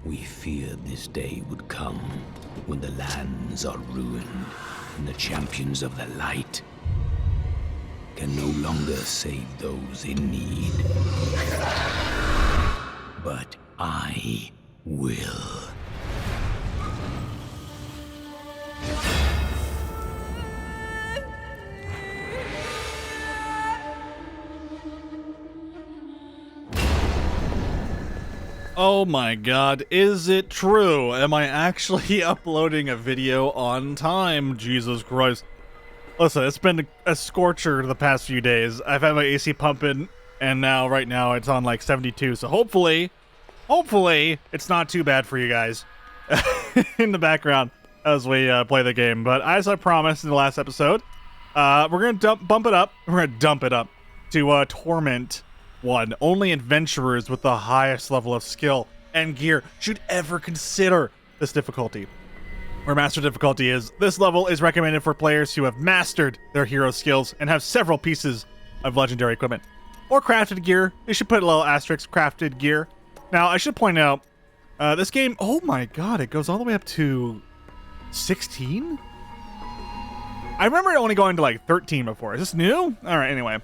We feared this day would come when the lands are ruined and the champions of the light can no longer save those in need. But I will. Oh my god, is it true? Am I actually uploading a video on time? Jesus Christ. Listen, it's been a scorcher the past few days. I've had my AC pumping, and now, right now, it's on like 72, so hopefully, it's not too bad for you guys in the background as we play the game. But as I promised in the last episode, we're gonna bump it up. We're gonna dump it up to Torment 1. Only adventurers with the highest level of skill and gear should ever consider this difficulty. Where master difficulty is, this level is recommended for players who have mastered their hero skills and have several pieces of legendary equipment. Or crafted gear. You should put a little asterisk, crafted gear. Now, I should point out, this game, oh my god, it goes all the way up to 16? I remember it only going to like 13 before. Is this new? Alright, anyway.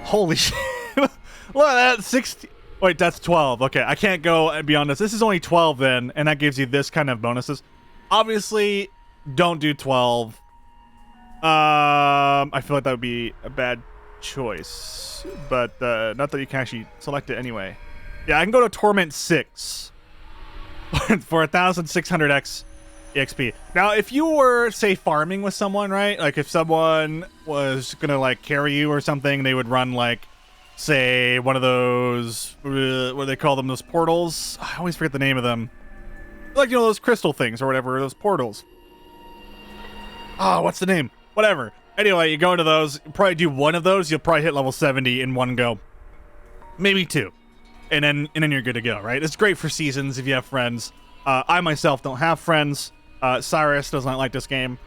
Holy shit. Look at that, 16. Wait, that's 12. Okay, I can't go beyond this. This is only 12 then, and that gives you this kind of bonuses. Obviously, don't do 12. I feel like that would be a bad choice, but not that you can actually select it anyway. Yeah, I can go to Torment 6 for 1,600x EXP. Now, if you were, say, farming with someone, right? Like, if someone was gonna, like, carry you or something, they would run, like, say, one of those, what do they call them, those portals? I always forget the name of them. Like, you know, those crystal things or whatever, those portals. Oh, what's the name? Whatever. Anyway, you go into those, you probably do one of those, you'll probably hit level 70 in one go. Maybe two. And then you're good to go, right? It's great for seasons if you have friends. I myself don't have friends. Cyrus does not like this game.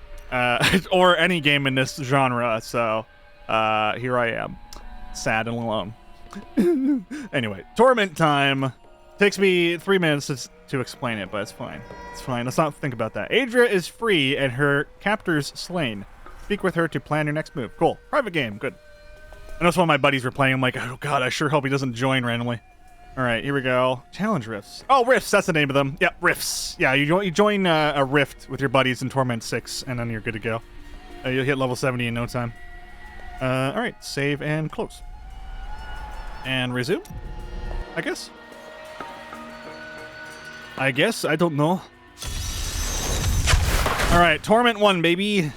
Or any game in this genre, so here I am. Sad and alone. Anyway, Torment time. Takes me 3 minutes to explain it, but it's fine. It's fine. Let's not think about that. Adria is free and her captors slain. Speak with her to plan your next move. Cool. Private game. Good. I know some of my buddies were playing. I'm like, oh god, I sure hope he doesn't join randomly. All right, here we go. Challenge rifts. Oh, rifts. That's the name of them. Yep, rifts. Yeah, you join a rift with your buddies in Torment 6, and then you're good to go. You'll hit level 70 in no time. All right, save and close. And resume, I guess. I don't know. All right, Torment 1, baby.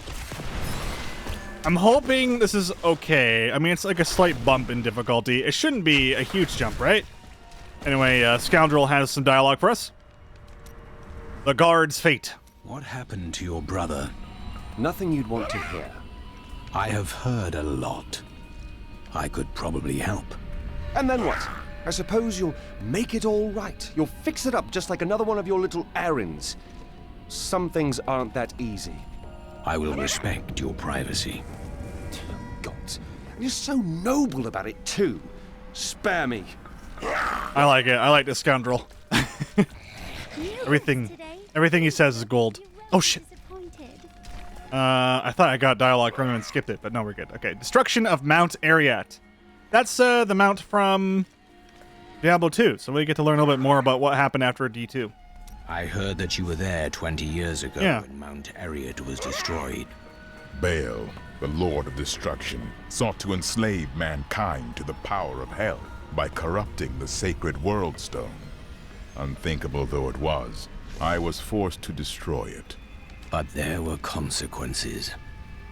I'm hoping this is okay. I mean, it's like a slight bump in difficulty. It shouldn't be a huge jump, right? Anyway, Scoundrel has some dialogue for us. The guard's fate. What happened to your brother? Nothing you'd want to hear. I have heard a lot. I could probably help. And then what? I suppose you'll make it all right. You'll fix it up just like another one of your little errands. Some things aren't that easy. I will respect your privacy. God, you're so noble about it too. Spare me. I like it. I like this Scoundrel. Everything he says is gold. Oh shit. I thought I got dialogue from him and skipped it, but no, we're good. Okay, destruction of Mount Ariat. That's the mount from Diablo 2, so we get to learn a little bit more about what happened after D2. I heard that you were there 20 years ago when Mount Ariat was destroyed. Baal, the Lord of Destruction, sought to enslave mankind to the power of hell by corrupting the sacred World Stone. Unthinkable though it was, I was forced to destroy it. But there were consequences.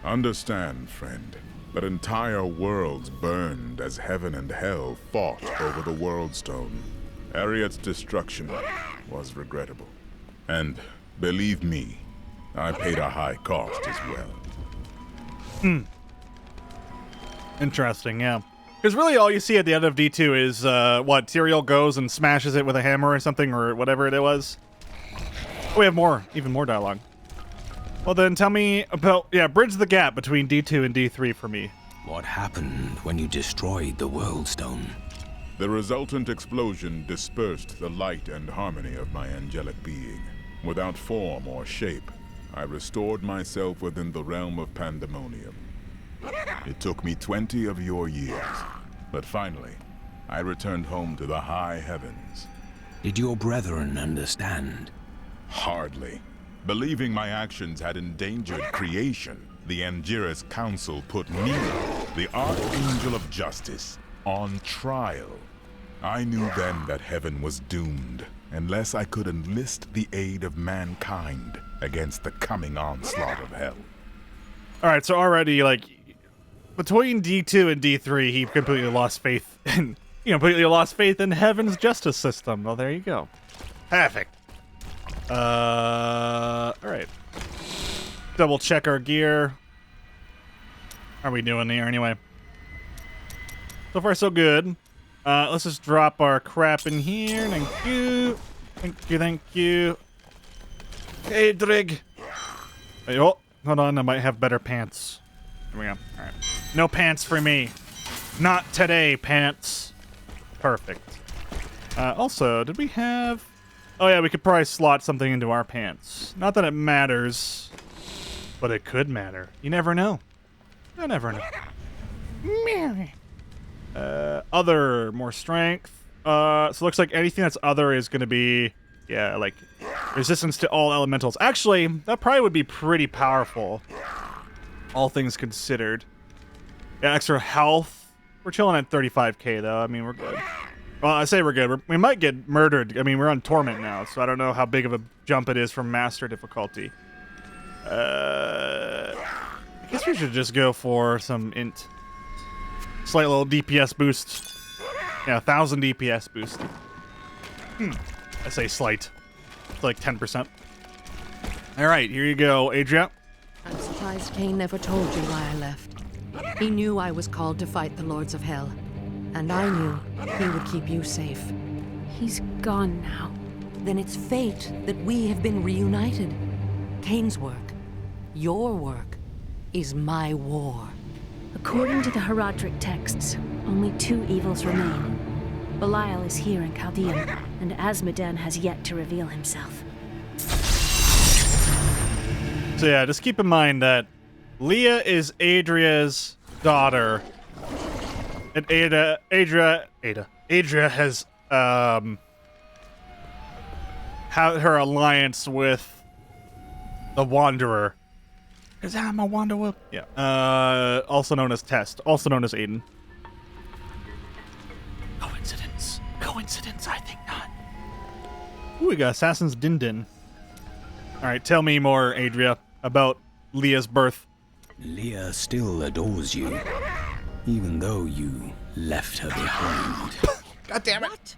Understand, friend, that entire worlds burned as heaven and hell fought over the World Stone. Ariat's destruction was regrettable. And, believe me, I paid a high cost as well. Interesting, yeah. Because really all you see at the end of D2 is, what, Tyrael goes and smashes it with a hammer or something, or whatever it was. We have even more dialogue. Well then, tell me about, bridge the gap between D2 and D3 for me. What happened when you destroyed the World Stone? The resultant explosion dispersed the light and harmony of my angelic being. Without form or shape, I restored myself within the realm of pandemonium. It took me 20 of your years, but finally, I returned home to the high heavens. Did your brethren understand? Hardly. Believing my actions had endangered creation, the Angiras Council put me, the Archangel of Justice, on trial. I knew then that heaven was doomed, unless I could enlist the aid of mankind against the coming onslaught of hell. Alright, so already, like, between D2 and D3, he completely lost faith in, heaven's justice system. Well, there you go. Perfect. Alright. Double check our gear. How are we doing here anyway? So far, so good. Let's just drop our crap in here. Thank you. Thank you, thank you. Hey, Drig. Hey, oh, hold on. I might have better pants. There we go. Alright. No pants for me. Not today, pants. Perfect. Also, did we have... Oh yeah, we could probably slot something into our pants. Not that it matters, but it could matter. You never know. You never know. Other, more strength. So it looks like anything that's other is going to be, yeah, like resistance to all elementals. Actually, that probably would be pretty powerful, all things considered. Yeah, extra health. We're chilling at 35k though. I mean, we're good. Well, I say we're good. We might get murdered. I mean, we're on Torment now, so I don't know how big of a jump it is from Master difficulty. I guess we should just go for some int. Slight little DPS boost. Yeah, 1,000 DPS boost. I say slight. It's like 10%. Alright, here you go, Adria. I'm surprised Cain never told you why I left. He knew I was called to fight the Lords of Hell. And I knew he would keep you safe. He's gone now. Then it's fate that we have been reunited. Cain's work, your work, is my war. According to the Heraldric texts, only 2 evils remain. Belial is here in CALDEUM, and Asmodan has yet to reveal himself. So yeah, just keep in mind that Leah is Adria's daughter. And Adria has had her alliance with the Wanderer. Is that my Wanderer? Yeah. Also known as Test. Also known as Aiden. Coincidence. Coincidence, I think not. Ooh, we got Assassin's Din. Alright, tell me more, Adria, about Leah's birth. Leah still adores you, even though you left her behind. God damn it. What?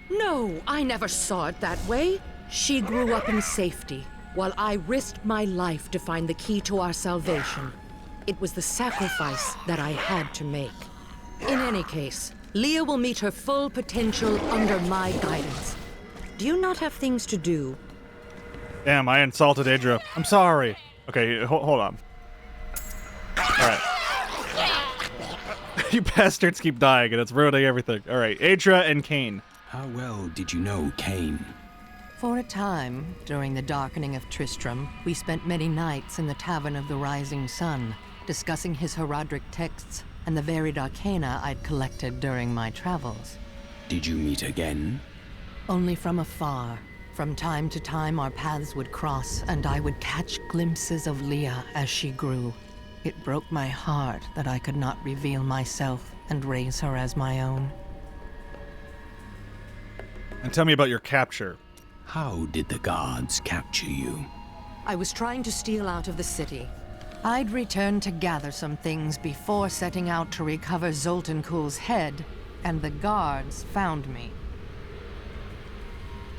No, I never saw it that way. She grew up in safety, while I risked my life to find the key to our salvation. It was the sacrifice that I had to make. In any case, Leah will meet her full potential under my guidance. Do you not have things to do? Damn, I insulted Adria. I'm sorry. Okay, hold on. Alright. You bastards keep dying and it's ruining everything. Alright, Adria and Cain. How well did you know Cain? For a time, during the darkening of Tristram, we spent many nights in the Tavern of the Rising Sun, discussing his Heraldric texts and the varied arcana I'd collected during my travels. Did you meet again? Only from afar. From time to time, our paths would cross, and I would catch glimpses of Leah as she grew. It broke my heart that I could not reveal myself and raise her as my own. And tell me about your capture. How did the guards capture you? I was trying to steal out of the city. I'd returned to gather some things before setting out to recover Zoltun Kulle's head, and the guards found me.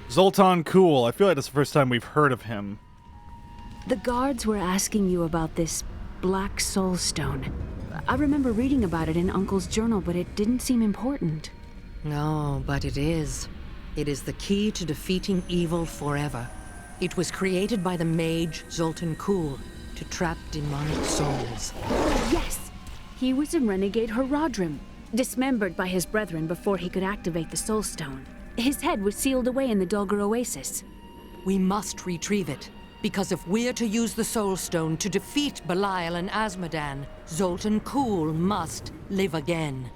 Zoltun Kulle. I feel like that's the first time we've heard of him. The guards were asking you about this Black Soul Stone. I remember reading about it in Uncle's journal, but it didn't seem important. No, but it is. It is the key to defeating evil forever. It was created by the mage Zoltun Kulle to trap demonic souls. Yes! He was in Renegade Herodrim. Dismembered by his brethren before he could activate the Soul Stone. His head was sealed away in the DAHLGUR Oasis. We must retrieve it, because if we're to use the Soul Stone to defeat Belial and Asmodan, Zoltun Kulle must live again.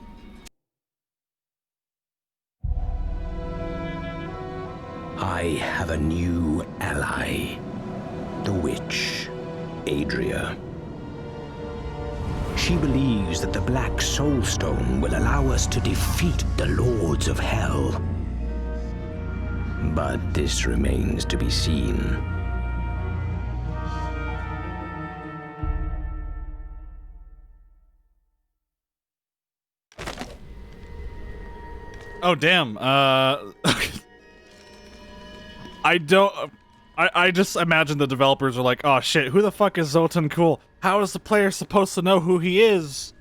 I have a new ally. The witch, Adria. She believes that the Black Soul Stone will allow us to defeat the Lords of Hell. But this remains to be seen. Oh, damn. I just imagine the developers are like, oh shit, who the fuck is Zoltun Kulle? How is the player supposed to know who he is?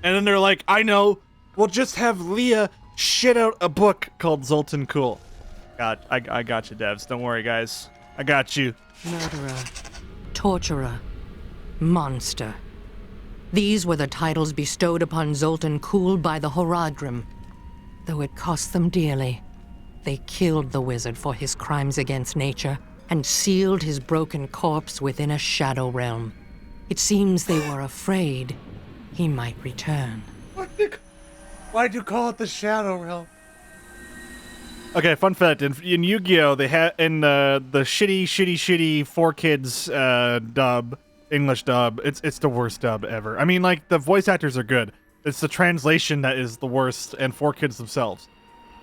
And then they're like, I know, we'll just have Leah shit out a book called Zoltun Kulle. God, I got you, devs. Don't worry, guys. I got you. Murderer, torturer, monster. These were the titles bestowed upon Zoltun Kulle by the Horadrim. Though it cost them dearly, they killed the wizard for his crimes against nature and sealed his broken corpse within a shadow realm. It seems they were afraid he might return. Why'd you call it the Shadow Realm? Okay, fun fact, in Yu-Gi-Oh! They had, in the shitty 4Kids dub, English dub, it's the worst dub ever. I mean, like, the voice actors are good. It's the translation that is the worst, and 4Kids themselves.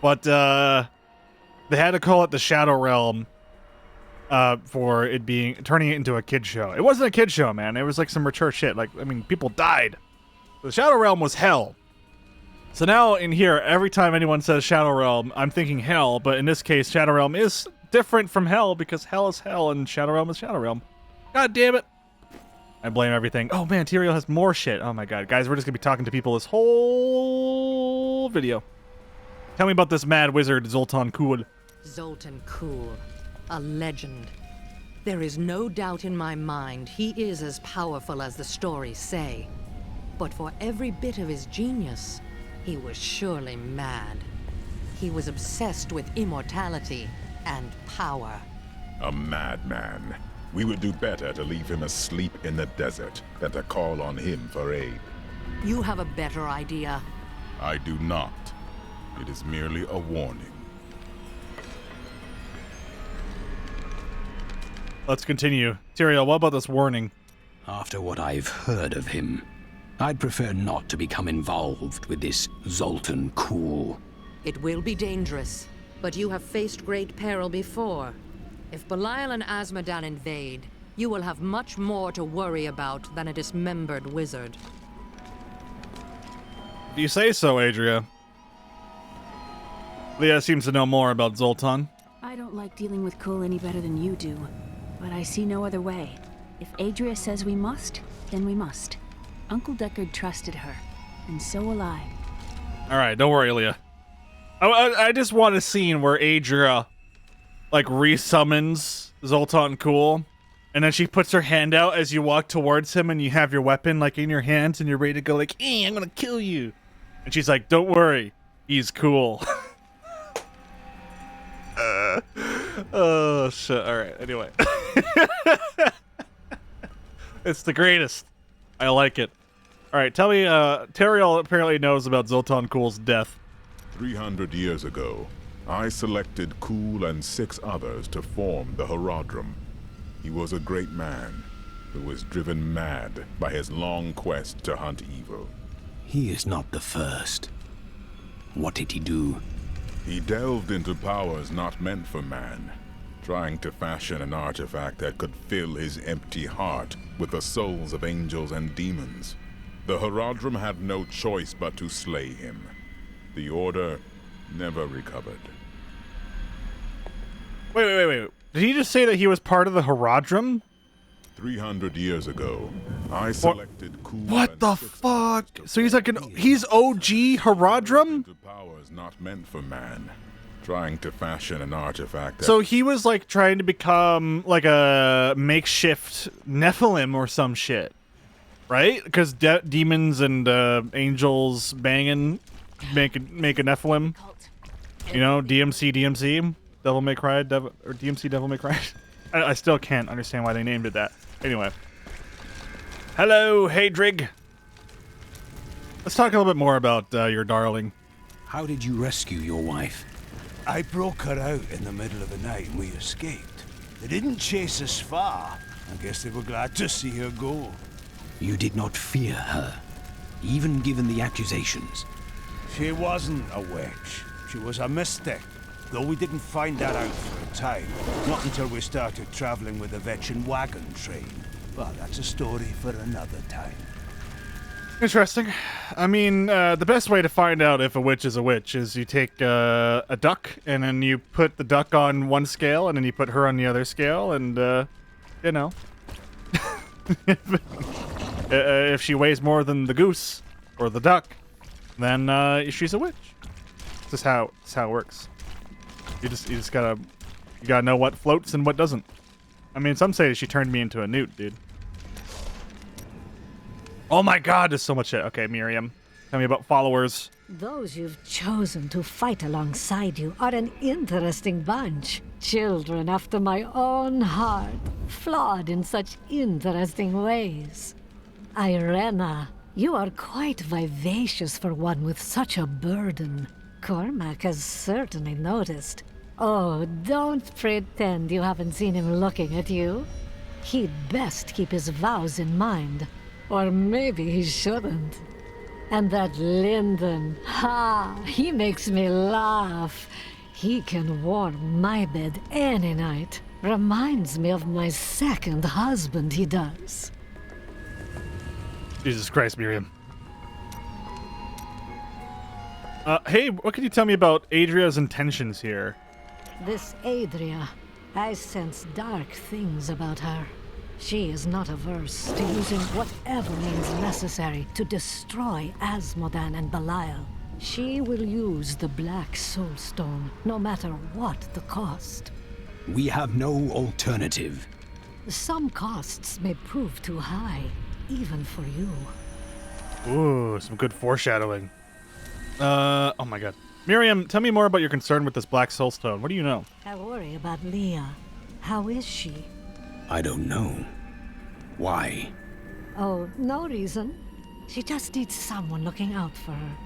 But, they had to call it the Shadow Realm, for it turning it into a kid show. It wasn't a kid show, man. It was like some mature shit. Like, I mean, people died. The Shadow Realm was hell. So now in here, every time anyone says Shadow Realm, I'm thinking hell, but in this case, Shadow Realm is different from hell because hell is hell and Shadow Realm is Shadow Realm. God damn it. I blame everything. Oh man, Tyrael has more shit. Oh my god. Guys, we're just gonna be talking to people this whole video. Tell me about this mad wizard, Zoltun Kulle. Zoltun Kulle, a legend. There is no doubt in my mind he is as powerful as the stories say. But for every bit of his genius, he was surely mad. He was obsessed with immortality and power. A madman. We would do better to leave him asleep in the desert than to call on him for aid. You have a better idea. I do not. It is merely a warning. Let's continue. Tyrael, what about this warning? After what I've heard of him, I'd prefer not to become involved with this Zoltun Kulle. It will be dangerous, but you have faced great peril before. If Belial and Asmodan invade, you will have much more to worry about than a dismembered wizard. Do you say so, Adria? Leah seems to know more about Zoltun. I don't like dealing with Kulle any better than you do, but I see no other way. If Adria says we must, then we must. Uncle Deckard trusted her, and so will I. Alright, don't worry, Leah. I just want a scene where Adria, like, resummons Zoltun Kulle, and then she puts her hand out as you walk towards him, and you have your weapon, like, in your hands, and you're ready to go, like, I'm gonna kill you. And she's like, don't worry, he's cool. Oh, shit. Alright, anyway. It's the greatest. I like it. Alright, tell me, Tyrael apparently knows about Zoltun Kulle's death. 300 years ago, I selected Kulle and 6 others to form the Horadrim. He was a great man who was driven mad by his long quest to hunt evil. He is not the first. What did he do? He delved into powers not meant for man, trying to fashion an artifact that could fill his empty heart with the souls of angels and demons. The Horadrim had no choice but to slay him. The Order never recovered. Wait. Did he just say that he was part of the Horadrim? 300 years ago, I selected Kulle. What the fuck? So he's like he's OG Horadrim? Powers not meant for man, trying to fashion an artifact. So he was like trying to become like a makeshift Nephilim or some shit, right? Because demons and angels banging. make a Nephilim. You know, DMC, Devil May Cry, or DMC Devil May Cry. I still can't understand why they named it that. Anyway. Hello, Hadrig. Let's talk a little bit more about your darling. How did you rescue your wife? I broke her out in the middle of the night and we escaped. They didn't chase us far. I guess they were glad to see her go. You did not fear her, even given the accusations. She wasn't a witch. She was a mystic. Though we didn't find that out for a time. Not until we started traveling with the Vetchin wagon train. But that's a story for another time. Interesting. I mean, the best way to find out if a witch is you take a duck, and then you put the duck on one scale, and then you put her on the other scale, and, you know. If she weighs more than the goose, or the duck, then she's a witch. This is how it works. You just gotta know what floats and what doesn't. I mean, some say she turned me into a newt, dude. Oh my god, there's so much shit. Okay, Miriam, tell me about followers. Those you've chosen to fight alongside you are an interesting bunch. Children after my own heart, flawed in such interesting ways. Irena, you are quite vivacious for one with such a burden. Cormac has certainly noticed. Oh, don't pretend you haven't seen him looking at you. He'd best keep his vows in mind. Or maybe he shouldn't. And that Lyndon, he makes me laugh. He can warm my bed any night. Reminds me of my second husband, he does. Jesus Christ, Miriam. Hey, what can you tell me about Adria's intentions here? This Adria, I sense dark things about her. She is not averse to using whatever means necessary to destroy Asmodan and Belial. She will use the Black Soulstone, no matter what the cost. We have no alternative. Some costs may prove too high, even for you. Ooh, some good foreshadowing. Oh my god. Miriam, tell me more about your concern with this Black Soulstone. What do you know? I worry about Leah. How is she? I don't know. Why? Oh, no reason. She just needs someone looking out for her.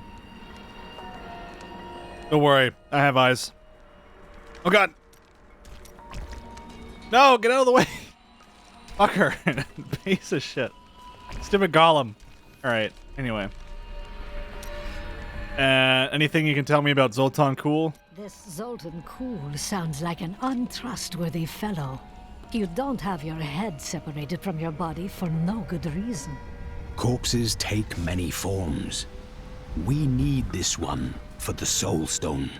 Don't worry, I have eyes. Oh god! No, get out of the way! Fuck her. Piece of shit. Stupid golem. Alright, anyway. Anything you can tell me about Zoltun Kulle? This Zoltun Kulle sounds like an untrustworthy fellow. You don't have your head separated from your body for no good reason. Corpses take many forms. We need this one for the Soulstone.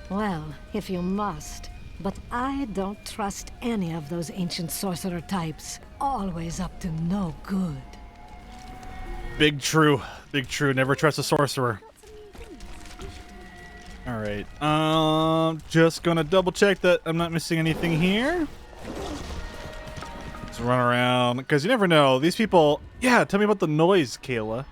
Well, if you must. But I don't trust any of those ancient sorcerer types. Always up to no good. Big true. Big true. Never trust a sorcerer. Alright. Just gonna double check that I'm not missing anything here. Let's run around, because you never know. These people... Yeah, tell me about the noise, Kayla.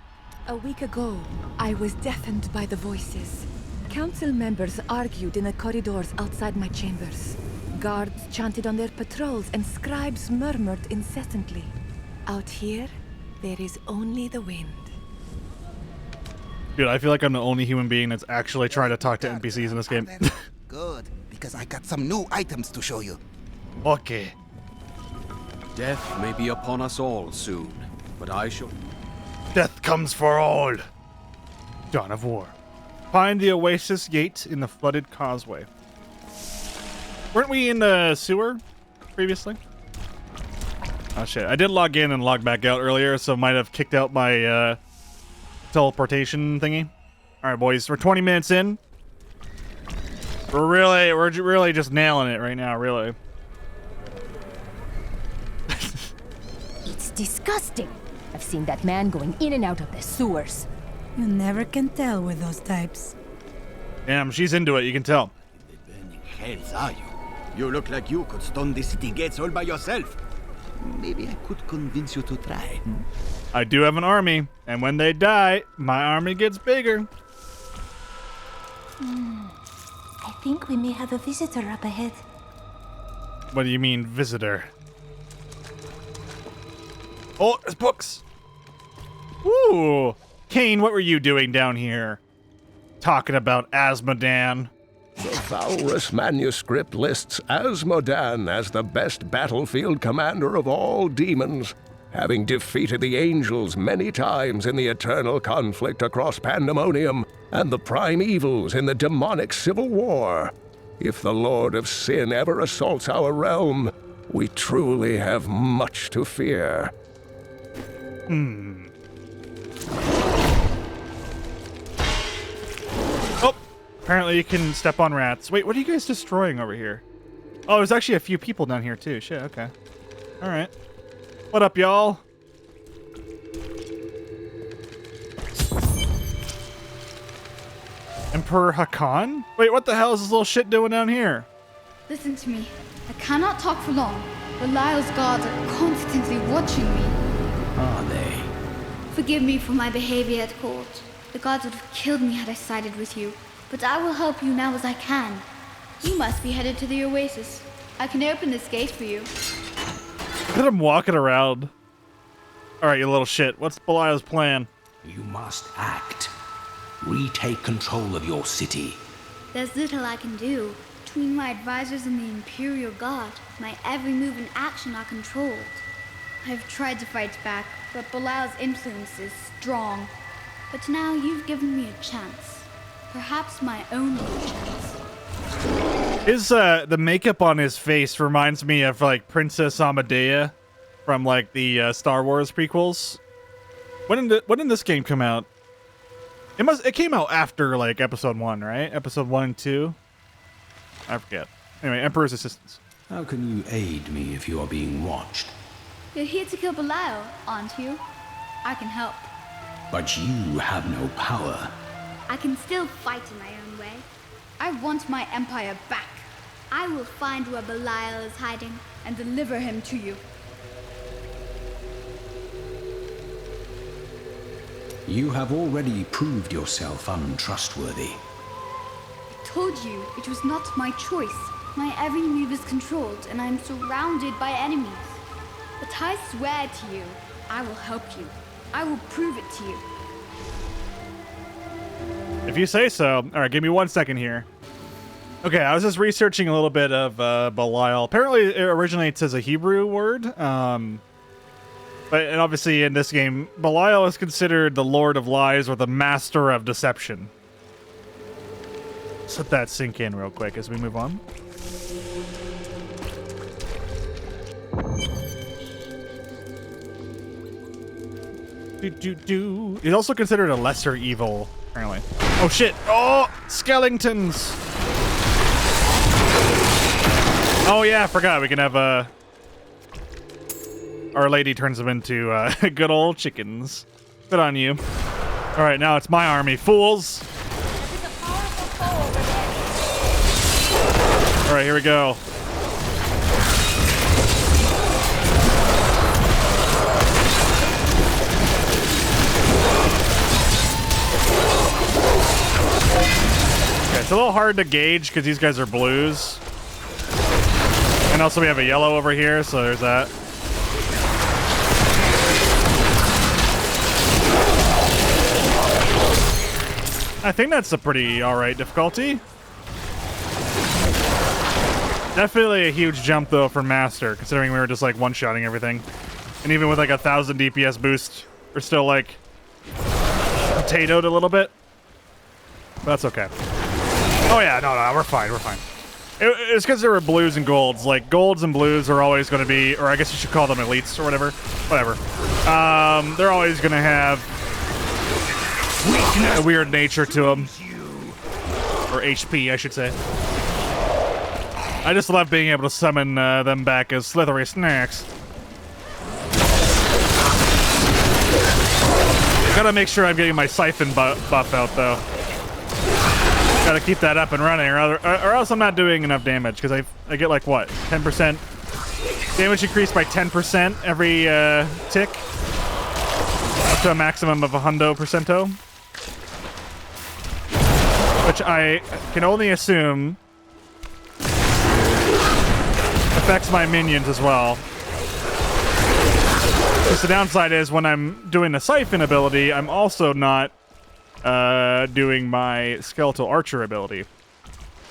A week ago, I was deafened by the voices. Council members argued in the corridors outside my chambers. Guards chanted on their patrols and scribes murmured incessantly. Out here, there is only the wind. Dude, I feel like I'm the only human being that's actually trying to talk to NPCs in this game. Good, because I got some new items to show you. Okay. Death may be upon us all soon, but I shall... Death comes for all. Dawn of War. Find the Oasis gate in the flooded causeway. Weren't we in the sewer previously? Oh shit, I did log in and log back out earlier, so might have kicked out my teleportation thingy. Alright boys, we're 20 minutes in. We're really just nailing it right now, really. It's disgusting. I've seen that man going in and out of the sewers. You never can tell with those types. Damn, she's into it, you can tell. Hells are you? You look like you could stone the city gates all by yourself. Maybe I could convince you to try. I do have an army, and when they die, my army gets bigger. I think we may have a visitor up ahead. What do you mean, visitor? Oh, there's books! Ooh! Kane, what were you doing down here? Talking about Asmodan. The Valrus manuscript lists Asmodan as the best battlefield commander of all demons, having defeated the angels many times in the eternal conflict across Pandemonium and the prime evils in the demonic civil war. If the Lord of Sin ever assaults our realm, we truly have much to fear. Oh! Apparently you can step on rats. Wait, what are you guys destroying over here? Oh, there's actually a few people down here too. Shit, okay. Alright. What up, y'all? Emperor Hakan? Wait, what the hell is this little shit doing down here? Listen to me. I cannot talk for long. Belial's guards are constantly watching me. Are they? Forgive me for my behavior at court. The gods would have killed me had I sided with you. But I will help you now as I can. You must be headed to the Oasis. I can open this gate for you. Look at him walking around. Alright, you little shit. What's Belial's plan? You must act. Retake control of your city. There's little I can do. Between my advisors and the Imperial Guard, my every move and action are controlled. I've tried to fight back, but Belial's influence is strong. But now you've given me a chance. Perhaps my only chance. His, the makeup on his face reminds me of, like, Princess Amidala from, like, the Star Wars prequels. When did this game come out? It came out after, like, Episode 1, right? Episode 1 and 2? I forget. Anyway, Emperor's Assistants. How can you aid me if you are being watched? You're here to kill Belial, aren't you? I can help. But you have no power. I can still fight in my own way. I want my empire back. I will find where Belial is hiding and deliver him to you. You have already proved yourself untrustworthy. I told you it was not my choice. My every move is controlled and I'm surrounded by enemies. But I swear to you, I will help you. I will prove it to you. If you say so. Alright, give me 1 second here. Okay, I was just researching a little bit of Belial. Apparently, it originates as a Hebrew word. And obviously, in this game, Belial is considered the Lord of Lies or the Master of Deception. Let's let that sink in real quick as we move on. He's also considered a lesser evil, apparently. Oh shit! Oh! Skeletons! Oh yeah, I forgot. We can have Our Lady turns them into good old chickens. Good on you. Alright, now it's my army, fools! Alright, here we go. Okay, it's a little hard to gauge because these guys are blues. And also we have a yellow over here, so there's that. I think that's a pretty alright difficulty. Definitely a huge jump, though, for Master, considering we were just, like, one-shotting everything. And even with, like, 1,000 DPS boost, we're still, like, potatoed a little bit. But that's okay. Oh, yeah, no, we're fine, we're fine. It's because there were blues and golds. Like, golds and blues are always going to be, or I guess you should call them elites or whatever. Whatever. They're always going to have a weird nature to them. Or HP, I should say. I just love being able to summon them back as slithery snacks. Gotta make sure I'm getting my siphon buff out, though. Gotta keep that up and running, or else I'm not doing enough damage, because I get, like, what, 10%? Damage increased by 10% every tick. Up to a maximum of 100%. Which which I can only assume affects my minions as well. Because the downside is when I'm doing the siphon ability, I'm also not doing my skeletal archer ability.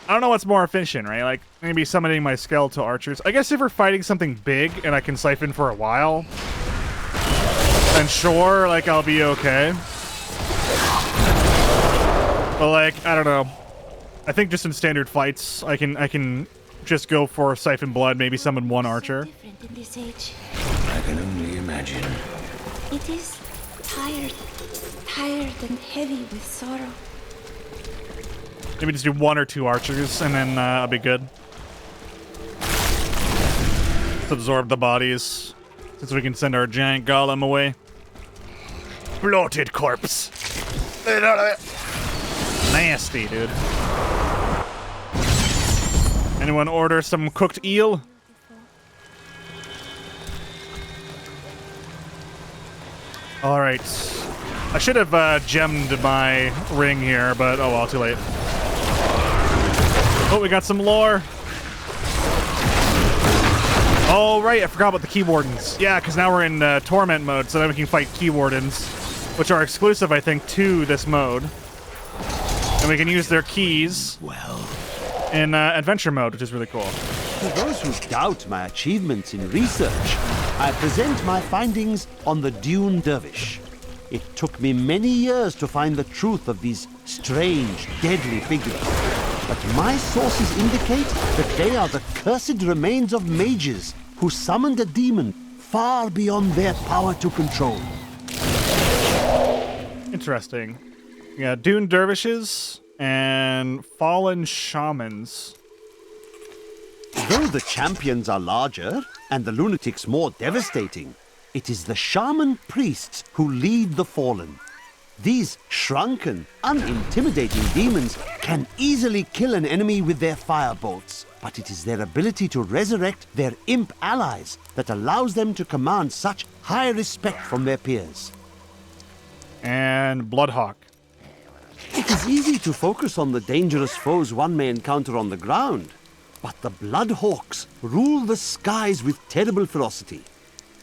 I don't know what's more efficient, right? Like, maybe summoning my skeletal archers. I guess if we're fighting something big and I can siphon for a while, then sure, like, I'll be okay. But, like, I don't know. I think just in standard fights, I can just go for siphon blood, maybe summon one archer. Different in this age. I can only imagine. It is tired and heavy with sorrow. Maybe just do 1 or 2 archers, and then I'll be good. Let's absorb the bodies, since we can send our giant golem away. Bloated corpse. Nasty, dude. Anyone order some cooked eel? All right. I should have gemmed my ring here, but oh well, too late. Oh, we got some lore. Oh, right, I forgot about the key wardens. Yeah, because now we're in torment mode, so then we can fight key wardens, which are exclusive, I think, to this mode. And we can use their keys in adventure mode, which is really cool. To those who doubt my achievements in research, I present my findings on the Dune Dervish. It took me many years to find the truth of these strange, deadly figures. But my sources indicate that they are the cursed remains of mages who summoned a demon far beyond their power to control. Interesting. Yeah, Dune Dervishes and Fallen Shamans. Though the champions are larger and the lunatics more devastating, it is the shaman priests who lead the fallen. These shrunken, unintimidating demons can easily kill an enemy with their firebolts, but it is their ability to resurrect their imp allies that allows them to command such high respect from their peers. And Bloodhawk. It is easy to focus on the dangerous foes one may encounter on the ground, but the Bloodhawks rule the skies with terrible ferocity.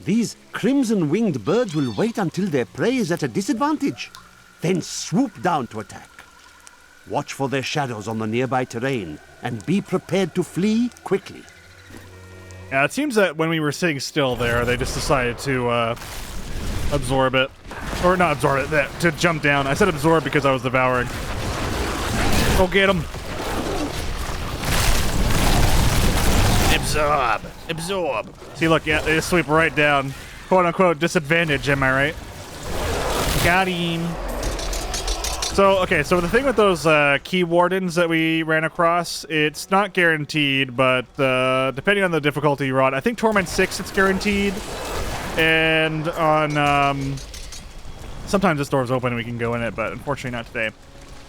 These crimson-winged birds will wait until their prey is at a disadvantage, then swoop down to attack. Watch for their shadows on the nearby terrain, and be prepared to flee quickly. Yeah, it seems that when we were sitting still there, they just decided to absorb it. Or not absorb it, to jump down. I said absorb because I was devouring. Go get him. Absorb. Absorb. See, look, yeah, they just sweep right down. Quote unquote disadvantage, am I right? Got him. So, okay, so the thing with those key wardens that we ran across, it's not guaranteed, but depending on the difficulty you're on, I think Torment 6 it's guaranteed. And on, sometimes this door's open and we can go in it, but unfortunately not today.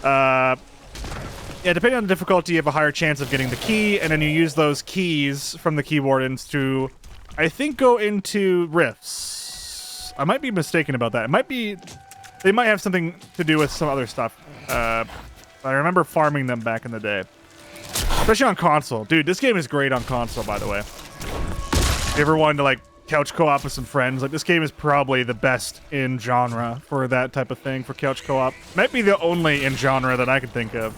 Yeah, depending on the difficulty, you have a higher chance of getting the key, and then you use those keys from the key wardens to, I think, go into rifts. I might be mistaken about that. It might be, they might have something to do with some other stuff. I remember farming them back in the day. Especially on console. Dude, this game is great on console, by the way. If you ever wanted to, like, couch co-op with some friends, like, this game is probably the best in genre for that type of thing, for couch co-op. Might be the only in genre that I could think of.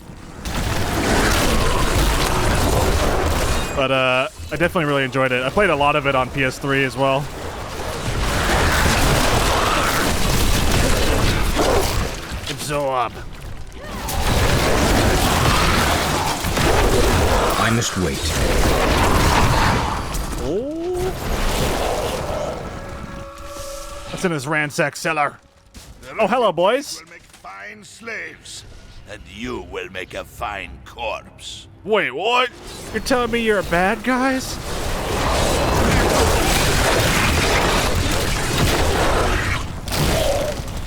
But I definitely really enjoyed it. I played a lot of it on PS3 as well. Absorb. I must wait. Oh. What's in this ransacked cellar? Oh, hello, boys. Will make fine slaves, and you will make a fine corpse. Wait, what? You're telling me you're bad guys?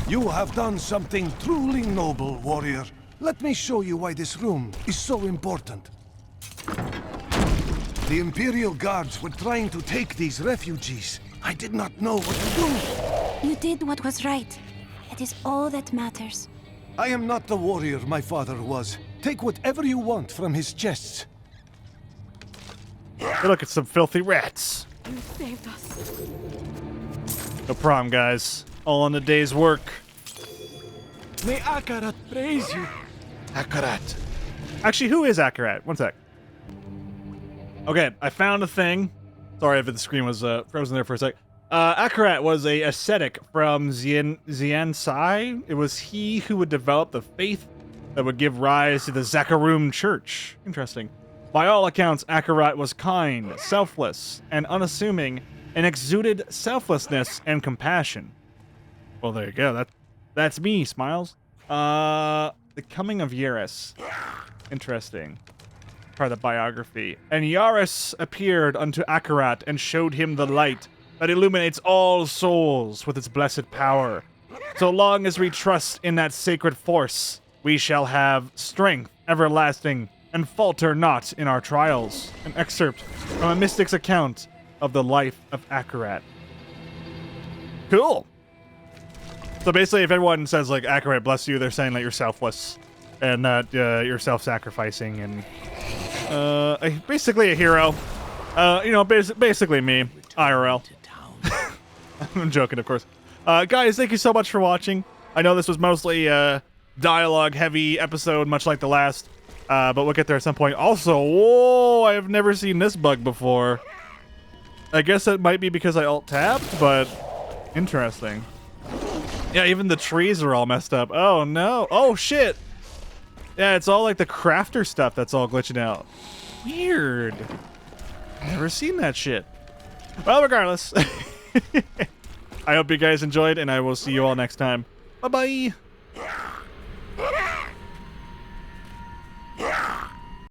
You have done something truly noble, warrior. Let me show you why this room is so important. The Imperial Guards were trying to take these refugees. I did not know what to do. You did what was right. It is all that matters. I am not the warrior my father was. Take whatever you want from his chests. Hey, look at some filthy rats. You saved us. No problem, guys. All in a day's work. May Akarat praise you. Akarat. Actually, who is Akarat? One sec. Okay, I found a thing. Sorry if the screen was frozen there for a sec. Akarat was a ascetic from Xiansai. It was he who would develop the faith that would give rise to the Zakarum Church. Interesting. By all accounts, Akarat was kind, selfless, and unassuming, and exuded selflessness and compassion. Well, there you go. That's me, Smiles. The Coming of Yaris. Interesting. Part of the biography. And Yaris appeared unto Akarat and showed him the light that illuminates all souls with its blessed power. So long as we trust in that sacred force, we shall have strength everlasting and falter not in our trials. An excerpt from a mystic's account of the life of Akarat. Cool. So basically, if everyone says, like, Akarat bless you, they're saying that you're selfless and that you're self-sacrificing and basically a hero. You know, basically me, IRL. I'm joking, of course. Guys, thank you so much for watching. I know this was mostly a dialogue-heavy episode, much like the last, but we'll get there at some point. Also, whoa, I have never seen this bug before. I guess it might be because I alt-tabbed, but interesting. Yeah, even the trees are all messed up. Oh, no. Oh, shit. Yeah, it's all like the crafter stuff that's all glitching out. Weird. Never seen that shit. Well, regardless. I hope you guys enjoyed, and I will see you all next time. Bye-bye.